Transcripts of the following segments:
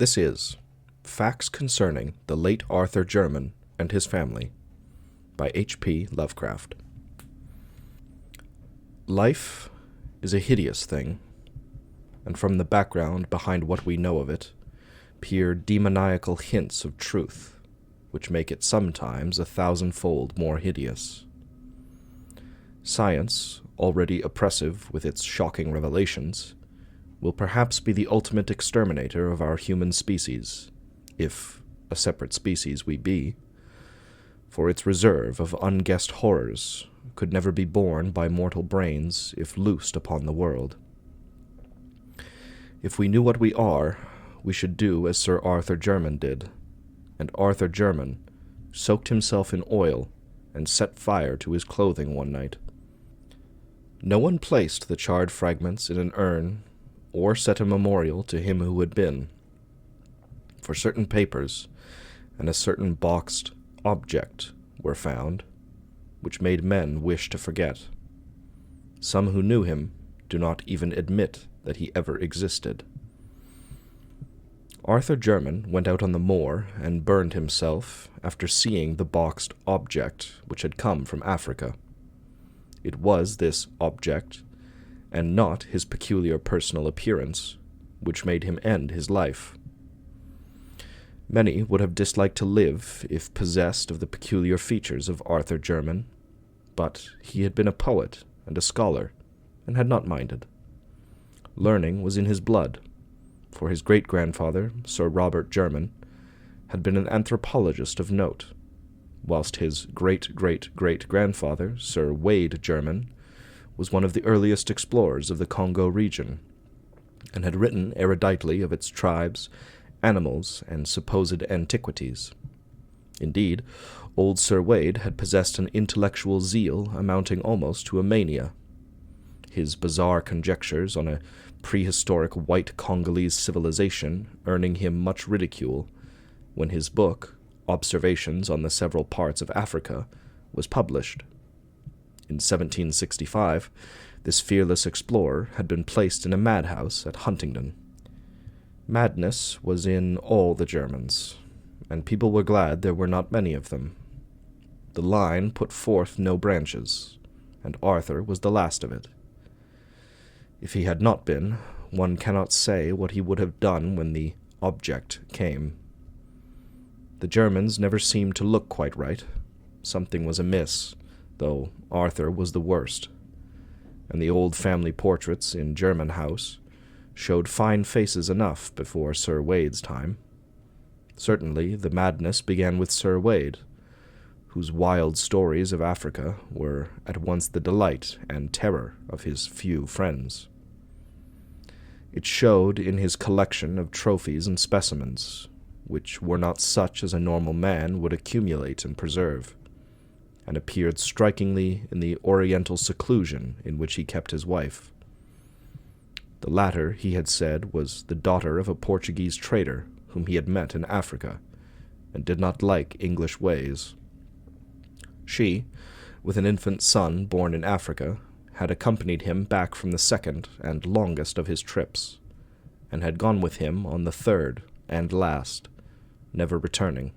This is Facts Concerning the Late Arthur Jermyn and His Family by H.P. Lovecraft. Life is a hideous thing, and from the background behind what we know of it peer demoniacal hints of truth, which make it sometimes 1,000-fold more hideous. Science, already oppressive with its shocking revelations, will perhaps be the ultimate exterminator of our human species, if a separate species we be, for its reserve of unguessed horrors could never be borne by mortal brains if loosed upon the world. If we knew what we are, we should do as Sir Arthur Jermyn did, and Arthur Jermyn soaked himself in oil and set fire to his clothing one night. No one placed the charred fragments in an urn or set a memorial to him who had been, for certain papers and a certain boxed object were found, which made men wish to forget. Some who knew him do not even admit that he ever existed. Arthur Jermyn went out on the moor and burned himself after seeing the boxed object which had come from Africa. It was this object, and not his peculiar personal appearance, which made him end his life. Many would have disliked to live if possessed of the peculiar features of Arthur Jermyn, but he had been a poet and a scholar, and had not minded. Learning was in his blood, for his great-grandfather, Sir Robert Jermyn, had been an anthropologist of note, whilst his great-great-great-grandfather, Sir Wade Jermyn, was one of the earliest explorers of the Congo region, and had written eruditely of its tribes, animals, and supposed antiquities. Indeed, old Sir Wade had possessed an intellectual zeal amounting almost to a mania. His bizarre conjectures on a prehistoric white Congolese civilization earning him much ridicule when his book, Observations on the Several Parts of Africa, was published. In 1765, this fearless explorer had been placed in a madhouse at Huntingdon. Madness was in all the Germans, and people were glad there were not many of them. The line put forth no branches, and Arthur was the last of it. If he had not been, one cannot say what he would have done when the object came. The Germans never seemed to look quite right. Something was amiss, though Arthur was the worst, and the old family portraits in Jermyn House showed fine faces enough before Sir Wade's time. Certainly the madness began with Sir Wade, whose wild stories of Africa were at once the delight and terror of his few friends. It showed in his collection of trophies and specimens, which were not such as a normal man would accumulate and preserve, and appeared strikingly in the oriental seclusion in which he kept his wife. The latter, he had said, was the daughter of a Portuguese trader whom he had met in Africa, and did not like English ways. She, with an infant son born in Africa, had accompanied him back from the second and longest of his trips, and had gone with him on the third and last, never returning.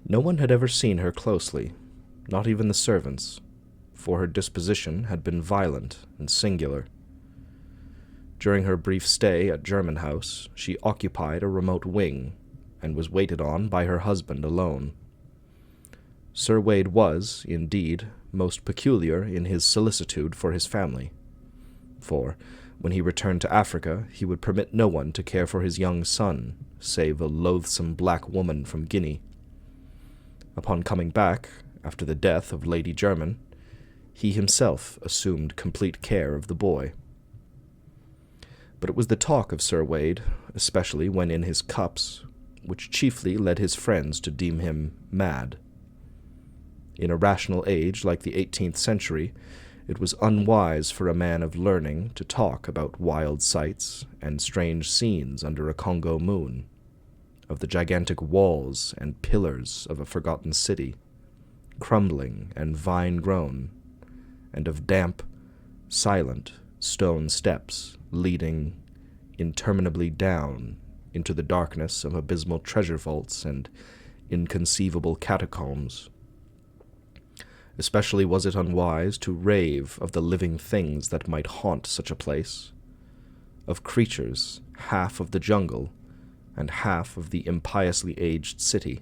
No one had ever seen her closely, not even the servants, for her disposition had been violent and singular. During her brief stay at Jermyn House, she occupied a remote wing, and was waited on by her husband alone. Sir Wade was, indeed, most peculiar in his solicitude for his family, for, when he returned to Africa, he would permit no one to care for his young son, save a loathsome black woman from Guinea. Upon coming back, after the death of Lady Jermyn, he himself assumed complete care of the boy. But it was the talk of Sir Wade, especially when in his cups, which chiefly led his friends to deem him mad. In a rational age like the 18th century, it was unwise for a man of learning to talk about wild sights and strange scenes under a Congo moon, of the gigantic walls and pillars of a forgotten city, crumbling and vine-grown, and of damp, silent stone steps leading interminably down into the darkness of abysmal treasure vaults and inconceivable catacombs. Especially was it unwise to rave of the living things that might haunt such a place, of creatures half of the jungle and half of the impiously aged city,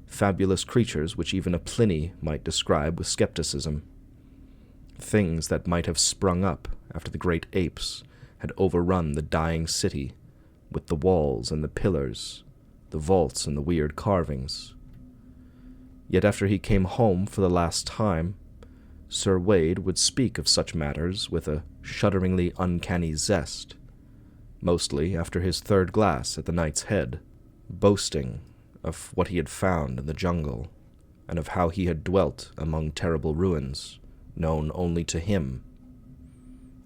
fabulous creatures which even a Pliny might describe with skepticism, things that might have sprung up after the great apes had overrun the dying city with the walls and the pillars, the vaults and the weird carvings. Yet after he came home for the last time, Sir Wade would speak of such matters with a shudderingly uncanny zest, mostly after his third glass at the Knight's Head, boasting of what he had found in the jungle, and of how he had dwelt among terrible ruins, known only to him.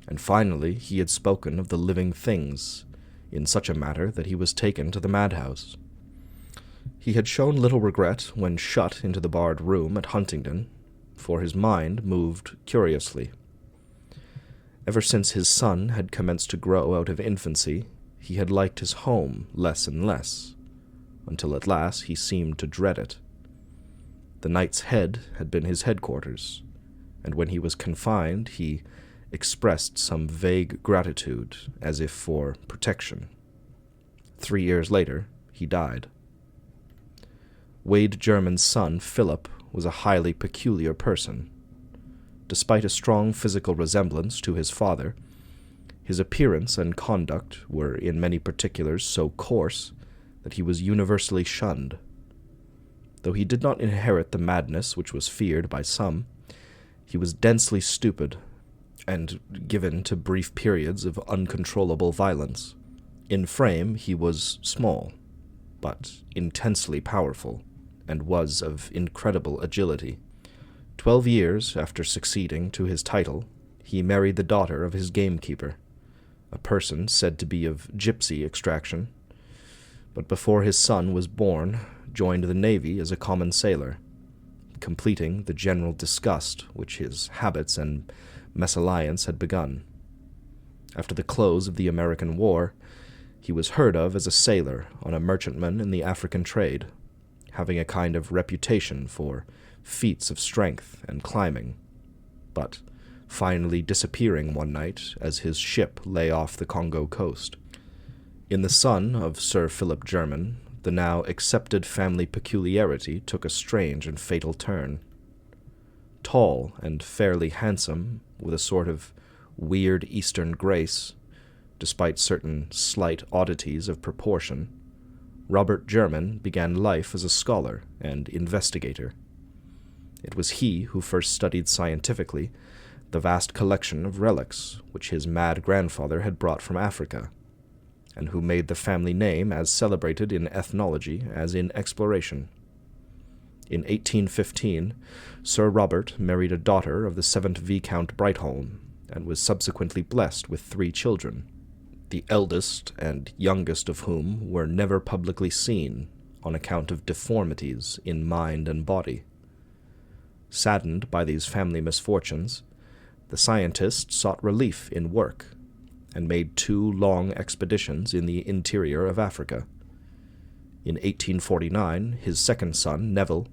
And finally he had spoken of the living things in such a matter that he was taken to the madhouse. He had shown little regret when shut into the barred room at Huntingdon, for his mind moved curiously. Ever since his son had commenced to grow out of infancy, he had liked his home less and less, until at last he seemed to dread it. The Knight's Head had been his headquarters, and when he was confined he expressed some vague gratitude, as if for protection. 3 years later, he died. Wade Jermyn's son, Philip, was a highly peculiar person. Despite a strong physical resemblance to his father, his appearance and conduct were in many particulars so coarse that he was universally shunned. Though he did not inherit the madness which was feared by some, he was densely stupid and given to brief periods of uncontrollable violence. In frame he was small, but intensely powerful, and was of incredible agility. 12 years after succeeding to his title, he married the daughter of his gamekeeper, a person said to be of gypsy extraction, but before his son was born, joined the navy as a common sailor, completing the general disgust which his habits and mésalliance had begun. After the close of the American War, he was heard of as a sailor on a merchantman in the African trade, having a kind of reputation for feats of strength and climbing, but finally disappearing one night as his ship lay off the Congo coast. In the son of Sir Philip Jermyn, the now accepted family peculiarity took a strange and fatal turn. Tall and fairly handsome, with a sort of weird Eastern grace, despite certain slight oddities of proportion, Robert Jermyn began life as a scholar and investigator. It was he who first studied scientifically the vast collection of relics which his mad grandfather had brought from Africa, and who made the family name as celebrated in ethnology as in exploration. In 1815, Sir Robert married a daughter of the 7th Viscount Brightholme, and was subsequently blessed with 3 children, the eldest and youngest of whom were never publicly seen on account of deformities in mind and body. Saddened by these family misfortunes, the scientist sought relief in work, and made 2 long expeditions in the interior of Africa. In 1849, his second son, Neville,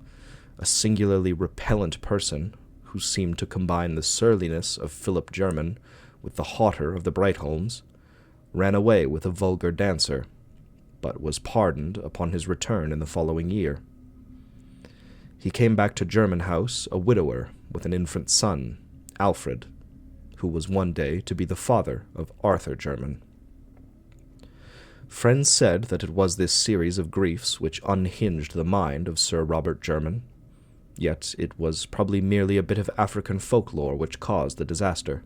a singularly repellent person who seemed to combine the surliness of Philip Jermyn with the hauteur of the Brightholmes, ran away with a vulgar dancer, but was pardoned upon his return in the following year. He came back to Jermyn House a widower with an infant son, Alfred, who was one day to be the father of Arthur Jermyn. Friends said that it was this series of griefs which unhinged the mind of Sir Robert Jermyn, yet it was probably merely a bit of African folklore which caused the disaster.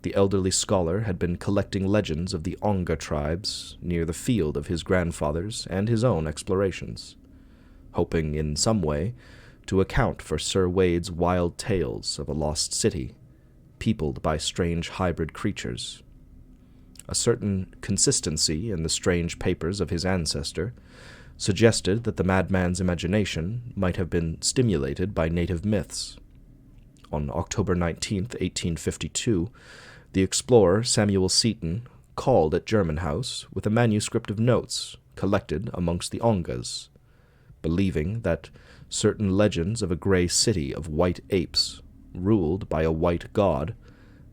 The elderly scholar had been collecting legends of the Onga tribes near the field of his grandfather's and his own explorations, hoping in some way to account for Sir Wade's wild tales of a lost city, peopled by strange hybrid creatures. A certain consistency in the strange papers of his ancestor suggested that the madman's imagination might have been stimulated by native myths. On October 19, 1852, the explorer Samuel Seton called at Jermyn House with a manuscript of notes collected amongst the Ongas, believing that certain legends of a grey city of white apes, ruled by a white god,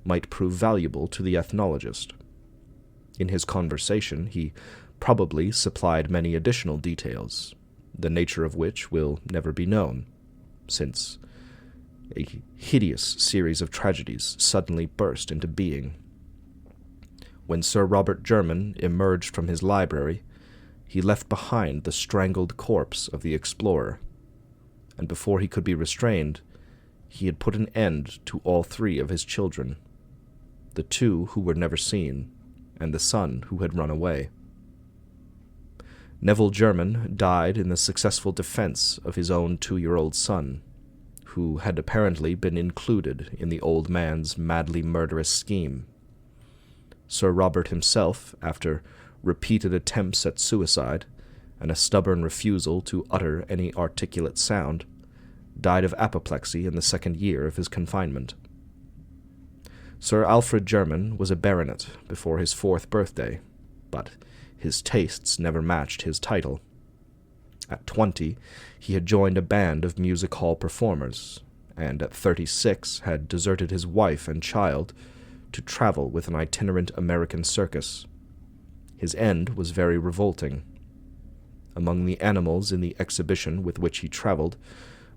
might prove valuable to the ethnologist. In his conversation, he probably supplied many additional details, the nature of which will never be known, since a hideous series of tragedies suddenly burst into being. When Sir Robert Jermyn emerged from his library, he left behind the strangled corpse of the explorer, and before he could be restrained, he had put an end to all 3 of his children, the 2 who were never seen, and the son who had run away. Neville Jermyn died in the successful defense of his own 2-year-old son, who had apparently been included in the old man's madly murderous scheme. Sir Robert himself, after repeated attempts at suicide and a stubborn refusal to utter any articulate sound, died of apoplexy in the 2nd year of his confinement. Sir Alfred Jermyn was a baronet before his 4th birthday, but his tastes never matched his title. At 20, he had joined a band of music hall performers, and at 36 had deserted his wife and child to travel with an itinerant American circus. His end was very revolting. Among the animals in the exhibition with which he traveled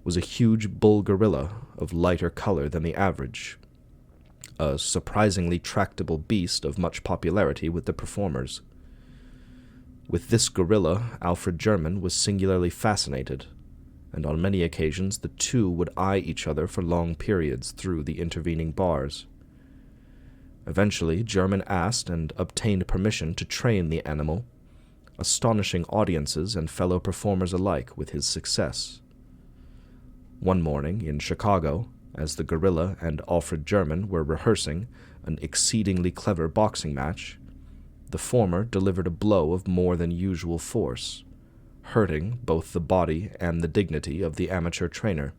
was a huge bull gorilla of lighter color than the average, a surprisingly tractable beast of much popularity with the performers. With this gorilla, Alfred Jermyn was singularly fascinated, and on many occasions the 2 would eye each other for long periods through the intervening bars. Eventually, Jermyn asked and obtained permission to train the animal, astonishing audiences and fellow performers alike with his success. One morning in Chicago, as the gorilla and Alfred Jermyn were rehearsing an exceedingly clever boxing match, the former delivered a blow of more than usual force, hurting both the body and the dignity of the amateur trainer.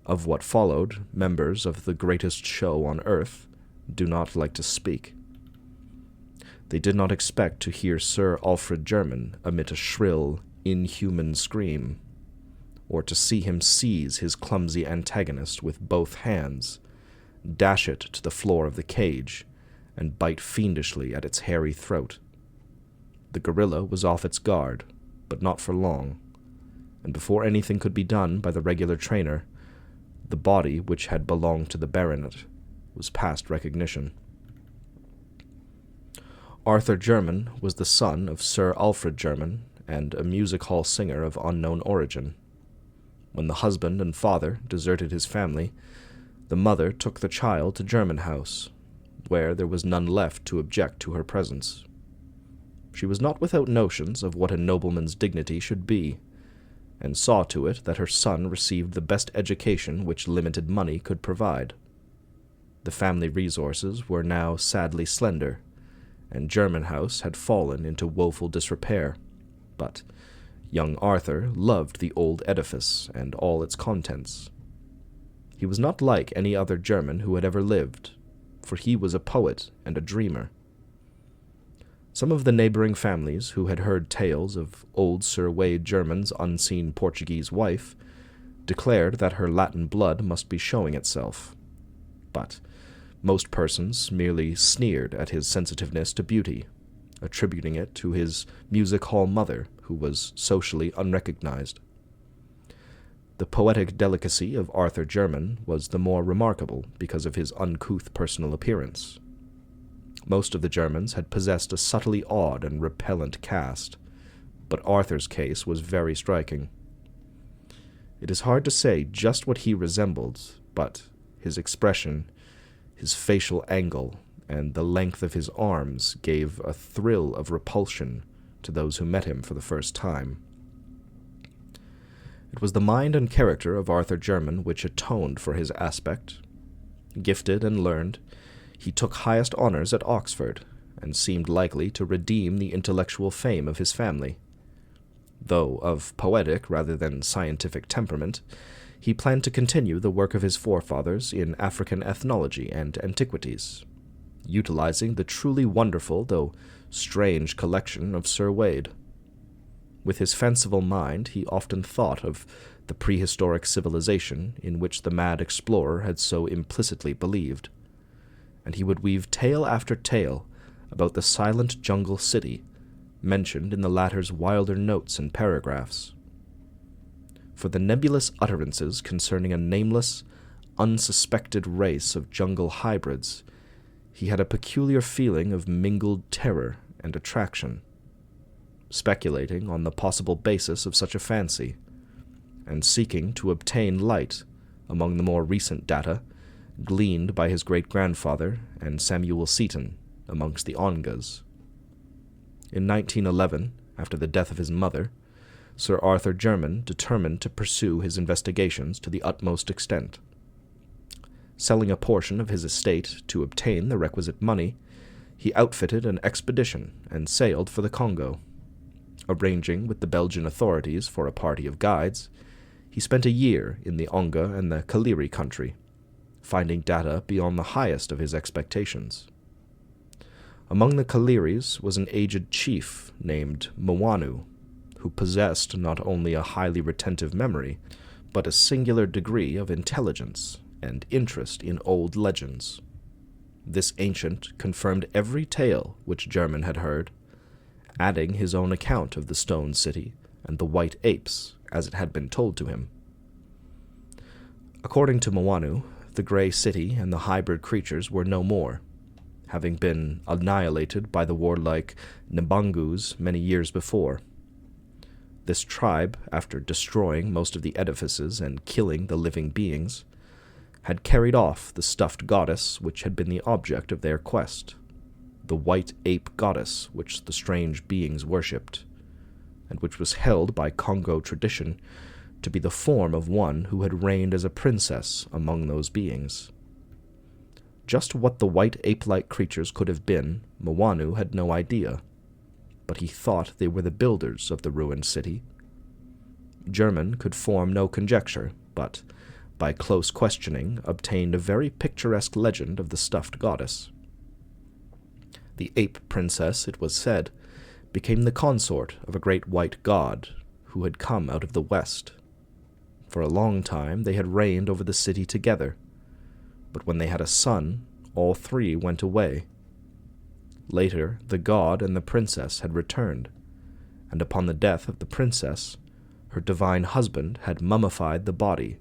Of what followed, members of the greatest show on earth do not like to speak. They did not expect to hear Sir Alfred Jermyn emit a shrill, inhuman scream, or to see him seize his clumsy antagonist with both hands, dash it to the floor of the cage, and bite fiendishly at its hairy throat. The gorilla was off its guard, but not for long, and before anything could be done by the regular trainer, the body which had belonged to the baronet was past recognition. Arthur Jermyn was the son of Sir Alfred Jermyn and a music hall singer of unknown origin. When the husband and father deserted his family, the mother took the child to Jermyn House, where there was none left to object to her presence. She was not without notions of what a nobleman's dignity should be, and saw to it that her son received the best education which limited money could provide. The family resources were now sadly slender, and Jermyn House had fallen into woeful disrepair, but young Arthur loved the old edifice and all its contents. He was not like any other Jermyn who had ever lived, for he was a poet and a dreamer. Some of the neighboring families who had heard tales of old Sir Wade Jermyn's unseen Portuguese wife declared that her Latin blood must be showing itself, but most persons merely sneered at his sensitiveness to beauty, attributing it to his music-hall mother, who was socially unrecognized. The poetic delicacy of Arthur Jermyn was the more remarkable because of his uncouth personal appearance. Most of the Jermyns had possessed a subtly odd and repellent cast, but Arthur's case was very striking. It is hard to say just what he resembled, but his expression, his facial angle, and the length of his arms gave a thrill of repulsion to those who met him for the first time. It was the mind and character of Arthur Jermyn which atoned for his aspect. Gifted and learned, he took highest honors at Oxford, and seemed likely to redeem the intellectual fame of his family. Though of poetic rather than scientific temperament, he planned to continue the work of his forefathers in African ethnology and antiquities, utilizing the truly wonderful, though strange, collection of Sir Wade. With his fanciful mind, he often thought of the prehistoric civilization in which the mad explorer had so implicitly believed, and he would weave tale after tale about the silent jungle city mentioned in the latter's wilder notes and paragraphs. For the nebulous utterances concerning a nameless, unsuspected race of jungle hybrids, he had a peculiar feeling of mingled terror and attraction, speculating on the possible basis of such a fancy, and seeking to obtain light among the more recent data gleaned by his great-grandfather and Samuel Seton amongst the Ongas. In 1911, after the death of his mother, Sir Arthur Jermyn determined to pursue his investigations to the utmost extent. Selling a portion of his estate to obtain the requisite money, he outfitted an expedition and sailed for the Congo. Arranging with the Belgian authorities for a party of guides, he spent a year in the Onga and the Kaliri country, finding data beyond the highest of his expectations. Among the Kaliris was an aged chief named Mwanu, who possessed not only a highly retentive memory, but a singular degree of intelligence and interest in old legends. This ancient confirmed every tale which Jermyn had heard, adding his own account of the stone city and the white apes as it had been told to him. According to Mwanu, the grey city and the hybrid creatures were no more, having been annihilated by the warlike Mbangus many years before. This tribe, after destroying most of the edifices and killing the living beings, had carried off the stuffed goddess which had been the object of their quest, the white ape goddess which the strange beings worshipped, and which was held by Congo tradition to be the form of one who had reigned as a princess among those beings. Just what the white ape-like creatures could have been, Mwanu had no idea, but he thought they were the builders of the ruined city. Jermyn could form no conjecture, but, by close questioning, obtained a very picturesque legend of the stuffed goddess. The ape princess, it was said, became the consort of a great white god who had come out of the west. For a long time they had reigned over the city together, but when they had a son, all three went away. Later, the god and the princess had returned, and upon the death of the princess, her divine husband had mummified the body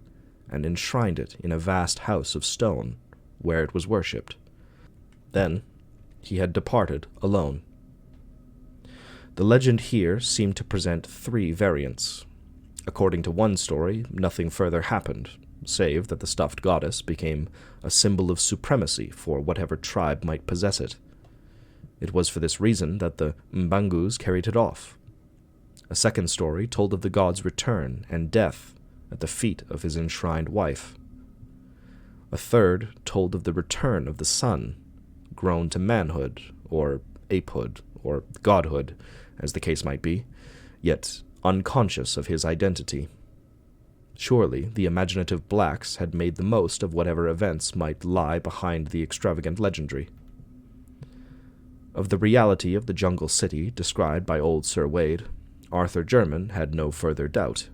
and enshrined it in a vast house of stone, where it was worshipped. Then he had departed alone. The legend here seemed to present three variants. According to one story, nothing further happened, save that the stuffed goddess became a symbol of supremacy for whatever tribe might possess it. It was for this reason that the Mbangus carried it off. A second story told of the god's return and death at the feet of his enshrined wife. A third told of the return of the son, grown to manhood, or apehood, or godhood, as the case might be, yet unconscious of his identity. Surely the imaginative blacks had made the most of whatever events might lie behind the extravagant legendary. Of the reality of the jungle city described by old Sir Wade, Arthur Jermyn had no further doubt,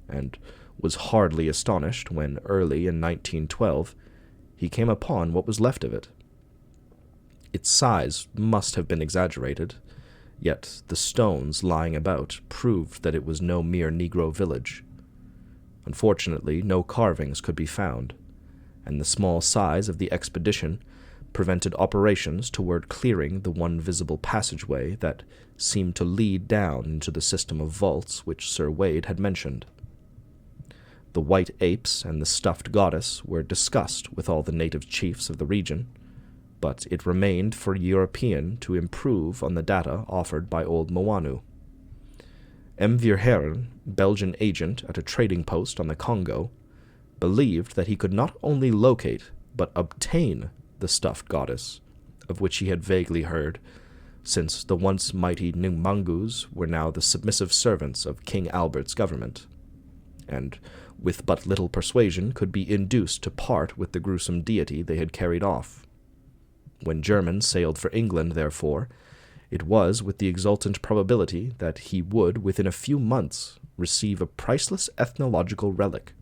and was hardly astonished when, early in 1912, he came upon what was left of it. Its size must have been exaggerated, yet the stones lying about proved that it was no mere Negro village. Unfortunately, no carvings could be found, and the small size of the expedition prevented operations toward clearing the one visible passageway that seemed to lead down into the system of vaults which Sir Wade had mentioned. The white apes and the stuffed goddess were discussed with all the native chiefs of the region, but it remained for European to improve on the data offered by old Mwanu. M. Verheeren, Belgian agent at a trading post on the Congo, believed that he could not only locate but obtain the stuffed goddess, of which he had vaguely heard, since the once mighty Mbangus were now the submissive servants of King Albert's government, and with but little persuasion could be induced to part with the gruesome deity they had carried off. When Jermyn sailed for England, therefore, it was with the exultant probability that he would, within a few months, receive a priceless ethnological relic,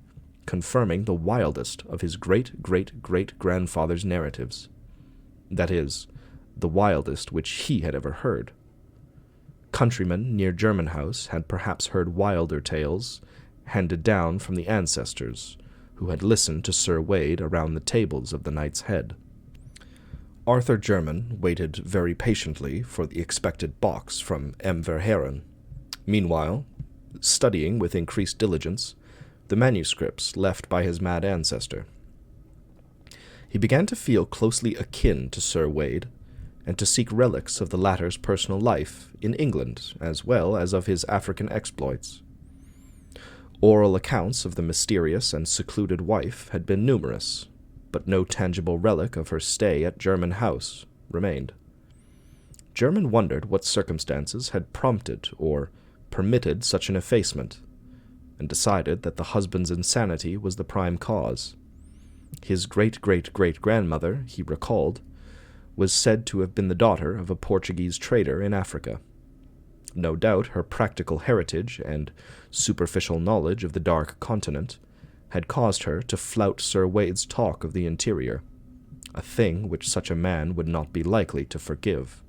confirming the wildest of his great-great-great-grandfather's narratives. That is, the wildest which he had ever heard. Countrymen near Jermyn House had perhaps heard wilder tales handed down from the ancestors who had listened to Sir Wade around the tables of the Knight's Head. Arthur Jermyn waited very patiently for the expected box from M. Verhaeren. Meanwhile, studying with increased diligence the manuscripts left by his mad ancestor. He began to feel closely akin to Sir Wade, and to seek relics of the latter's personal life in England as well as of his African exploits. Oral accounts of the mysterious and secluded wife had been numerous, but no tangible relic of her stay at Jermyn House remained. Jermyn wondered what circumstances had prompted or permitted such an effacement, and decided that the husband's insanity was the prime cause. His great-great-great-grandmother, he recalled, was said to have been the daughter of a Portuguese trader in Africa. No doubt her practical heritage and superficial knowledge of the Dark Continent had caused her to flout Sir Wade's talk of the interior, a thing which such a man would not be likely to forgive.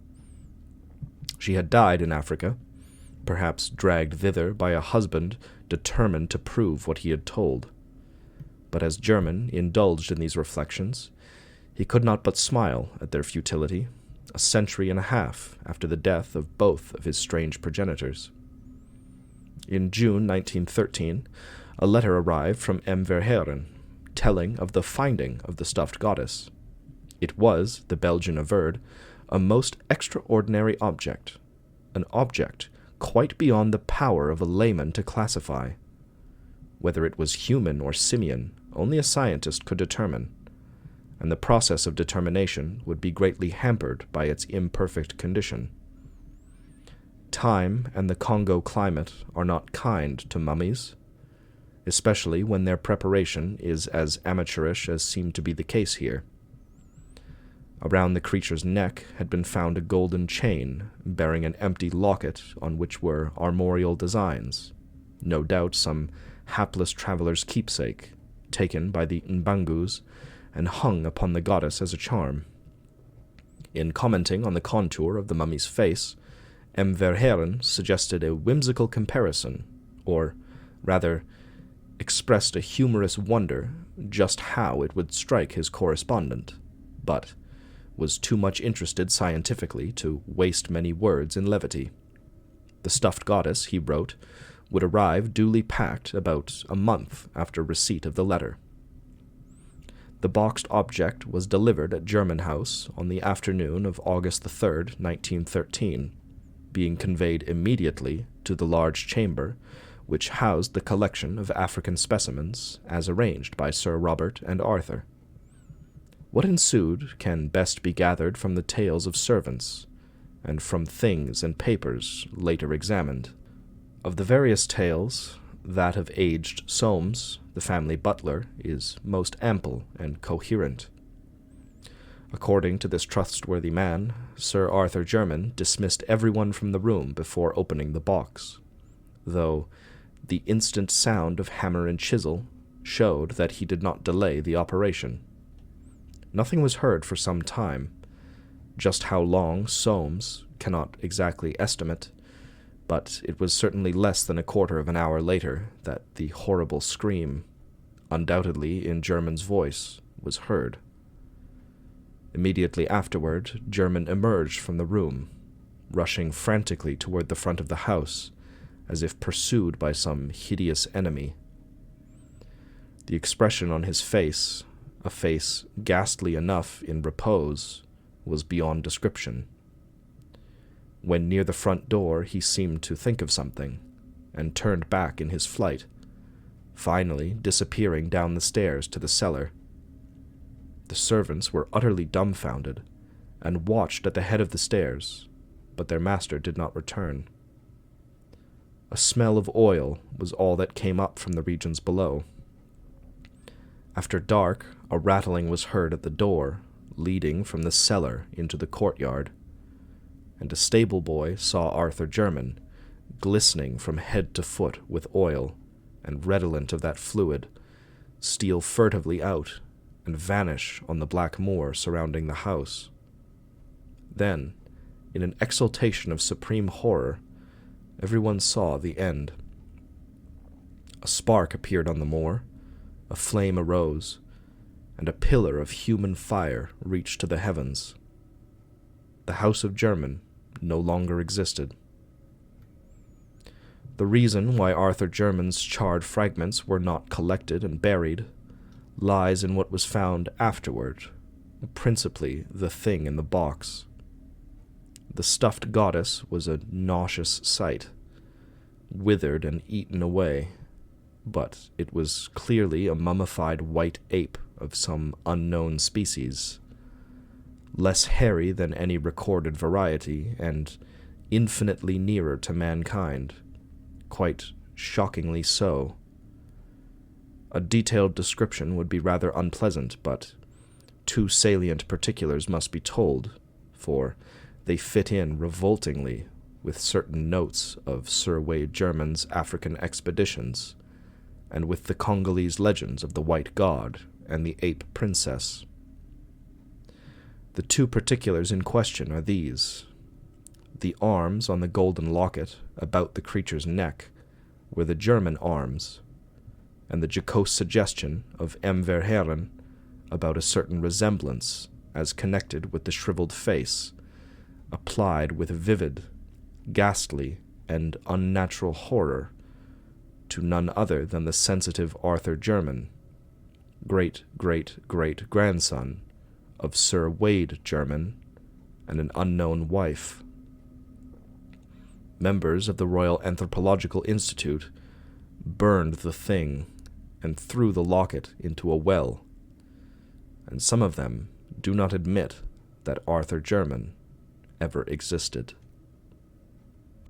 She had died in Africa, perhaps dragged thither by a husband determined to prove what he had told. But as Jermyn indulged in these reflections, he could not but smile at their futility, a century and a half after the death of both of his strange progenitors. In June 1913, a letter arrived from M. Verhaeren, telling of the finding of the stuffed goddess. It was, the Belgian averred, a most extraordinary object, an object quite beyond the power of a layman to classify. Whether it was human or simian, only a scientist could determine, and the process of determination would be greatly hampered by its imperfect condition. Time and the Congo climate are not kind to mummies, especially when their preparation is as amateurish as seemed to be the case here. Around the creature's neck had been found a golden chain bearing an empty locket on which were armorial designs, no doubt some hapless traveller's keepsake, taken by the Mbangus and hung upon the goddess as a charm. In commenting on the contour of the mummy's face, M. Verhaeren suggested a whimsical comparison, or, rather, expressed a humorous wonder just how it would strike his correspondent, but was too much interested scientifically to waste many words in levity. The stuffed goddess, he wrote, would arrive duly packed about a month after receipt of the letter. The boxed object was delivered at Jermyn House on the afternoon of August the 3rd, 1913, being conveyed immediately to the large chamber which housed the collection of African specimens as arranged by Sir Robert and Arthur. What ensued can best be gathered from the tales of servants, and from things and papers later examined. Of the various tales, that of aged Soames, the family butler, is most ample and coherent. According to this trustworthy man, Sir Arthur Jermyn dismissed everyone from the room before opening the box, though the instant sound of hammer and chisel showed that he did not delay the operation. Nothing was heard for some time. Just how long Soames cannot exactly estimate, but it was certainly less than a quarter of an hour later that the horrible scream, undoubtedly in Jermyn's voice, was heard. Immediately afterward, Jermyn emerged from the room, rushing frantically toward the front of the house, as if pursued by some hideous enemy. The expression on his face, a face ghastly enough in repose, was beyond description. When near the front door, he seemed to think of something, and turned back in his flight, finally disappearing down the stairs to the cellar. The servants were utterly dumbfounded, and watched at the head of the stairs, but their master did not return. A smell of oil was all that came up from the regions below. After dark, a rattling was heard at the door, leading from the cellar into the courtyard, and a stable boy saw Arthur Jermyn, glistening from head to foot with oil, and redolent of that fluid, steal furtively out and vanish on the black moor surrounding the house. Then, in an exultation of supreme horror, everyone saw the end. A spark appeared on the moor, a flame arose, and a pillar of human fire reached to the heavens. The house of Jermyn no longer existed. The reason why Arthur Jermyn's charred fragments were not collected and buried lies in what was found afterward, principally the thing in the box. The stuffed goddess was a nauseous sight, withered and eaten away, but it was clearly a mummified white ape of some unknown species, less hairy than any recorded variety, and infinitely nearer to mankind, quite shockingly so. A detailed description would be rather unpleasant, but two salient particulars must be told, for they fit in revoltingly with certain notes of Sir Wade Jermyn's African expeditions, and with the Congolese legends of the White God and the Ape Princess. The two particulars in question are these. The arms on the golden locket about the creature's neck were the Jermyn arms, and the jocose suggestion of M. Verhaeren about a certain resemblance as connected with the shriveled face, applied with vivid, ghastly, and unnatural horror to none other than the sensitive Arthur Jermyn, great-great-great-grandson of Sir Wade Jermyn and an unknown wife. Members of the Royal Anthropological Institute burned the thing and threw the locket into a well, and some of them do not admit that Arthur Jermyn ever existed.